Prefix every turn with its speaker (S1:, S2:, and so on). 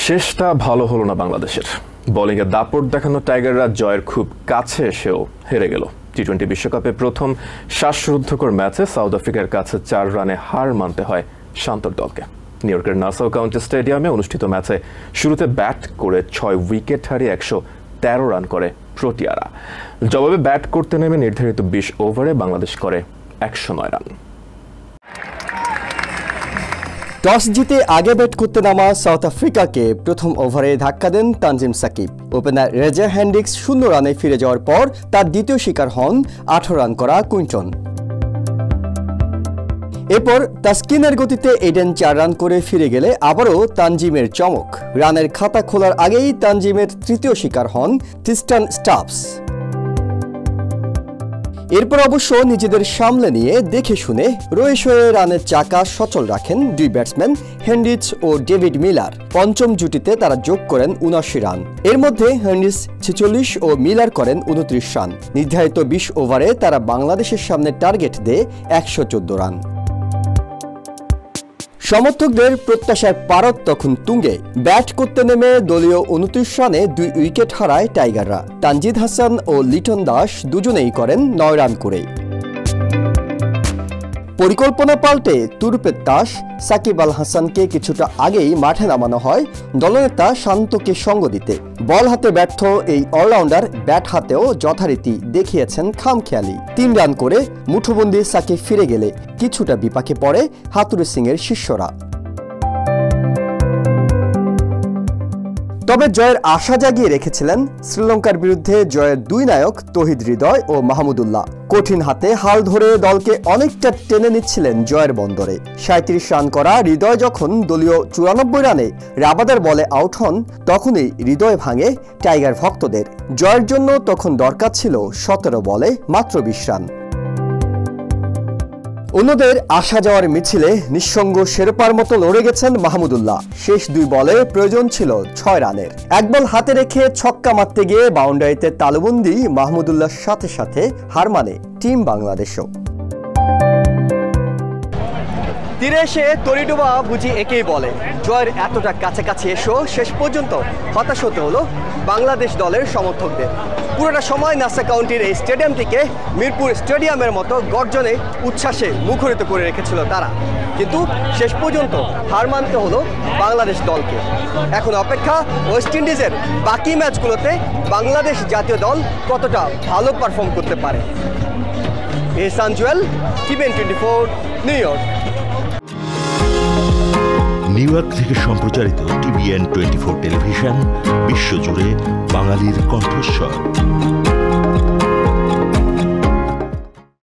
S1: শেষটা ভালো হলো না বাংলাদেশের। বোলিংয়ে দাপট দেখানো টাইগাররা জয়ের খুব কাছে এসেও হেরে গেল। টি-20 বিশ্বকাপে প্রথম শ্বাসরুদ্ধকর ম্যাচে সাউথ আফ্রিকার কাছে 4 রানে হার মানতে হয় শান্তর দলকে। নিউ ইয়র্কের নাসাউ কাউন্টি স্টেডিয়ামে অনুষ্ঠিত ম্যাচে শুরুতে ব্যাট করে 6 উইকেট হারিয়ে 113 রান করে প্রোটিয়ারা। জবাবে ব্যাট করতে নেমে নির্ধারিত 20 ওভারে বাংলাদেশ করে 109 রান।
S2: টস জিতে আগে ব্যাট করতে নামা সাউথ আফ্রিকাকে প্রথম ওভারে ধাক্কা দেন তানজিম সাকিব। ওপেনার রেজা হেন্ড্রিক্স 0 রানে ফিরে যাওয়ার পর তার দ্বিতীয় শিকার হন 18 রান করা কুইন্টন। এরপর তাসকিনের গতিতে এডেন 4 রান করে ফিরে গেলে আবারও তানজিমের চমক। রানের খাতা খোলার আগেই তানজিমের তৃতীয় শিকার হন থিস্টান স্টাবস। এরপর অবশ্য নিজেদের সামলে নিয়ে দেখে শুনে রয়েস হয়ে রানের চাকা সচল রাখেন দুই ব্যাটসম্যান হেনরিচ ও ডেভিড মিলার। পঞ্চম জুটিতে তারা যোগ করেন 79 রান। এর মধ্যে হেনরিচ 46 ও মিলার করেন 29 রান। নির্ধারিত 20 ওভারে তারা বাংলাদেশের সামনে টার্গেট দেয় 114 রান। সমর্থকদের প্রত্যাশার পারদ তখন তুঙ্গে। ব্যাট করতে নেমে দলীয় 29 রানে 2 উইকেট হারায় টাইগাররা। তানজিদ হাসান ও লিটন দাস দুজনেই করেন 9 রান করে। পরিকল্পনা পাল্টে তুরুপের তাস সাকিব আল হাসানকে কিছুটা আগেই মাঠে নামানো হয় দলনেতা শান্তকে সঙ্গ দিতে। বল হাতে ব্যর্থ এই অলরাউন্ডার ব্যাট হাতেও যথারীতি দেখিয়েছেন খামখেয়ালি। 3 রান করে মুঠোবন্দি সাকিব ফিরে গেলে কিছুটা বিপাকে পড়ে হাতুড়ে সিংয়ের শিষ্যরা। তবে জয়ের আশা জাগিয়ে রেখেছিলেন শ্রীলঙ্কার বিরুদ্ধে জয়ের 2 নায়ক তৌহিদ হৃদয় ও মাহমুদুল্লাহ। কঠিন হাতে হাল ধরে দলকে অনেকটা টেনে নিচ্ছিলেন জয়ের বন্দরে। 37 রান করা হৃদয় যখন দলীয় 94 রানে রাবাদার বলে আউট হন, তখনই হৃদয় ভাঙে টাইগার ভক্তদের। জয়ের জন্য তখন দরকার ছিল 17 বলে মাত্র 20 রান। অন্যদের আসা যাওয়ার মিছিলে নিঃসঙ্গ শেরপার মতো লড়ে গেছেন মাহমুদুল্লাহ। শেষ 2 বলে প্রয়োজন ছিল 6 রানের। 1 বল হাতে রেখে ছক্কা মারতে গিয়ে বাউন্ডারিতে তালুবন্দি মাহমুদুল্লাহর সাথে সাথে হার মানে টিম বাংলাদেশও। তীরে এসে তরিডোবা বুঝি একেই বলে। জয়ের এতটা কাছাকাছি এসেও শেষ পর্যন্ত হতাশ হতে হলো বাংলাদেশ দলের সমর্থকদের। পুরোটা সময় নাসা কাউন্টির এই স্টেডিয়ামটিকে মিরপুর স্টেডিয়ামের মতো গর্জনে উচ্ছ্বাসে মুখরিত করে রেখেছিল তারা। কিন্তু শেষ পর্যন্ত হার মানতে হলো বাংলাদেশ দলকে। এখন অপেক্ষা ওয়েস্ট ইন্ডিজের বাকি ম্যাচগুলোতে বাংলাদেশ জাতীয় দল কতটা ভালো পারফর্ম করতে পারে। Ehsan Jewel, TVN 24, New York.
S3: New York থেকে সম্প্রচারিত টিভিএন 24 টেলিভিশন বিশ্বজুড়ে বাঙালির কণ্ঠস্বর।